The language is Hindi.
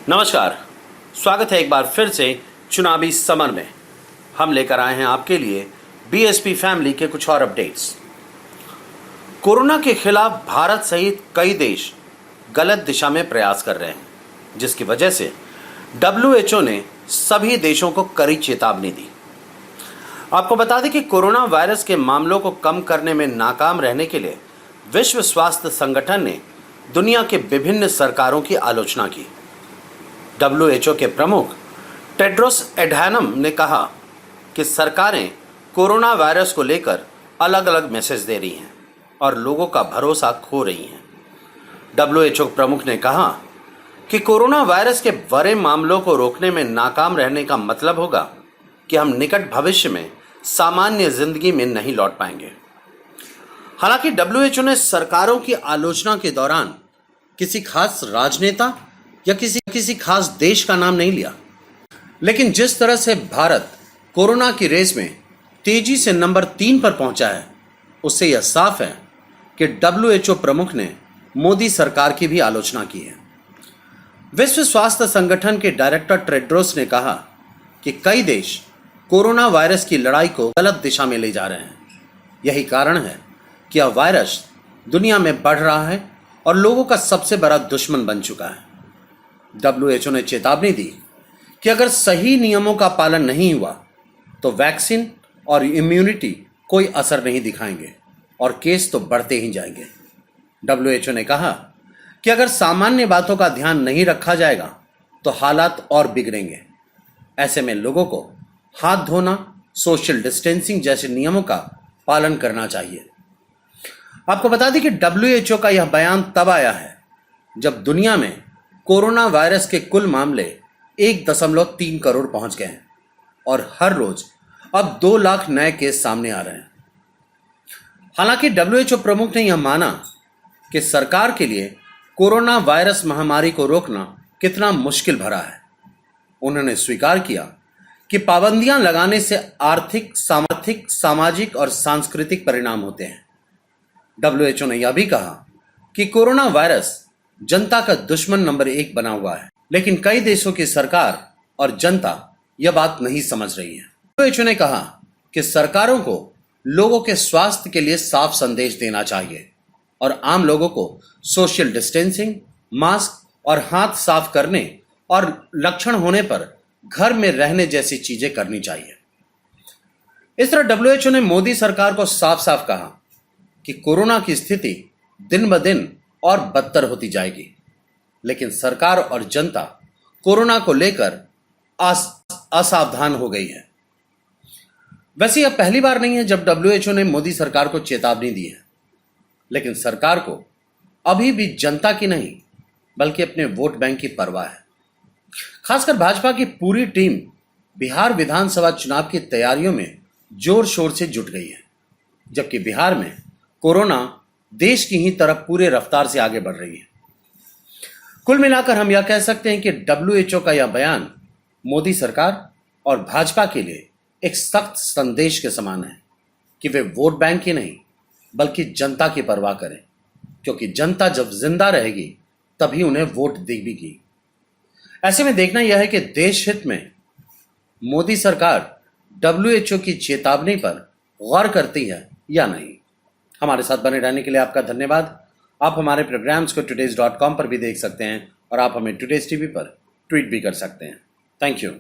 नमस्कार, स्वागत है एक बार फिर से चुनावी समर में। हम लेकर आए हैं आपके लिए बीएसपी फैमिली के कुछ और अपडेट्स। कोरोना के खिलाफ भारत सहित कई देश गलत दिशा में प्रयास कर रहे हैं, जिसकी वजह से WHO ने सभी देशों को कड़ी चेतावनी दी। आपको बता दें कि कोरोना वायरस के मामलों को कम करने में नाकाम रहने के लिए विश्व स्वास्थ्य संगठन ने दुनिया के विभिन्न सरकारों की आलोचना की। WHO के प्रमुख टेड्रोस एडहैनम ने कहा कि सरकारें कोरोना वायरस को लेकर अलग अलग मैसेज दे रही हैं और लोगों का भरोसा खो रही हैं। WHO प्रमुख ने कहा कि कोरोना वायरस के बड़े मामलों को रोकने में नाकाम रहने का मतलब होगा कि हम निकट भविष्य में सामान्य जिंदगी में नहीं लौट पाएंगे। हालांकि WHO ने सरकारों की आलोचना के दौरान किसी खास राजनेता या किसी खास देश का नाम नहीं लिया, लेकिन जिस तरह से भारत कोरोना की रेस में तेजी से नंबर 3 पर पहुंचा है, उससे यह साफ है कि WHO प्रमुख ने मोदी सरकार की भी आलोचना की है। विश्व स्वास्थ्य संगठन के डायरेक्टर टेड्रोस ने कहा कि कई देश कोरोना वायरस की लड़ाई को गलत दिशा में ले जा रहे हैं। यही कारण है कि यह वायरस दुनिया में बढ़ रहा है और लोगों का सबसे बड़ा दुश्मन बन चुका है। WHO ने चेतावनी दी कि अगर सही नियमों का पालन नहीं हुआ तो वैक्सीन और इम्यूनिटी कोई असर नहीं दिखाएंगे और केस तो बढ़ते ही जाएंगे। WHO ने कहा कि अगर सामान्य बातों का ध्यान नहीं रखा जाएगा तो हालात और बिगड़ेंगे। ऐसे में लोगों को हाथ धोना, सोशल डिस्टेंसिंग जैसे नियमों का पालन करना चाहिए। आपको बता दें कि WHO का यह बयान तब आया है जब दुनिया में कोरोना वायरस के कुल मामले 1.3 करोड़ पहुंच गए हैं और हर रोज अब 2 लाख नए केस सामने आ रहे हैं। हालांकि WHO प्रमुख ने यह माना कि सरकार के लिए कोरोना वायरस महामारी को रोकना कितना मुश्किल भरा है। उन्होंने स्वीकार किया कि पाबंदियां लगाने से आर्थिक, सामाजिक और सांस्कृतिक परिणाम होते हैं। WHO ने यह भी कहा कि कोरोना वायरस जनता का दुश्मन नंबर 1 बना हुआ है, लेकिन कई देशों की सरकार और जनता यह बात नहीं समझ रही है। WHO ने कहा कि सरकारों को लोगों के स्वास्थ्य के लिए साफ संदेश देना चाहिए और आम लोगों को सोशल डिस्टेंसिंग, मास्क और हाथ साफ करने और लक्षण होने पर घर में रहने जैसी चीजें करनी चाहिए। इस तरह WHO ने मोदी सरकार को साफ साफ कहा कि कोरोना की स्थिति दिन ब दिन और बदतर होती जाएगी, लेकिन सरकार और जनता कोरोना को लेकर असावधान हो गई है। वैसे यह पहली बार नहीं है जब WHO ने मोदी सरकार को चेतावनी दी है, लेकिन सरकार को अभी भी जनता की नहीं बल्कि अपने वोट बैंक की परवाह है। खासकर भाजपा की पूरी टीम बिहार विधानसभा चुनाव की तैयारियों में जोर शोर से जुट गई है, जबकि बिहार में कोरोना देश की ही तरफ पूरे रफ्तार से आगे बढ़ रही है। कुल मिलाकर हम यह कह सकते हैं कि WHO का यह बयान मोदी सरकार और भाजपा के लिए एक सख्त संदेश के समान है कि वे वोट बैंक की नहीं बल्कि जनता की परवाह करें, क्योंकि जनता जब जिंदा रहेगी तभी उन्हें वोट देगी। ऐसे में देखना यह है कि देश हित में मोदी सरकार WHO की चेतावनी पर गौर करती है या नहीं। हमारे साथ बने रहने के लिए आपका धन्यवाद। आप हमारे प्रोग्राम्स को today's.com पर भी देख सकते हैं और आप हमें टुडेज टीवी पर ट्वीट भी कर सकते हैं। Thank you.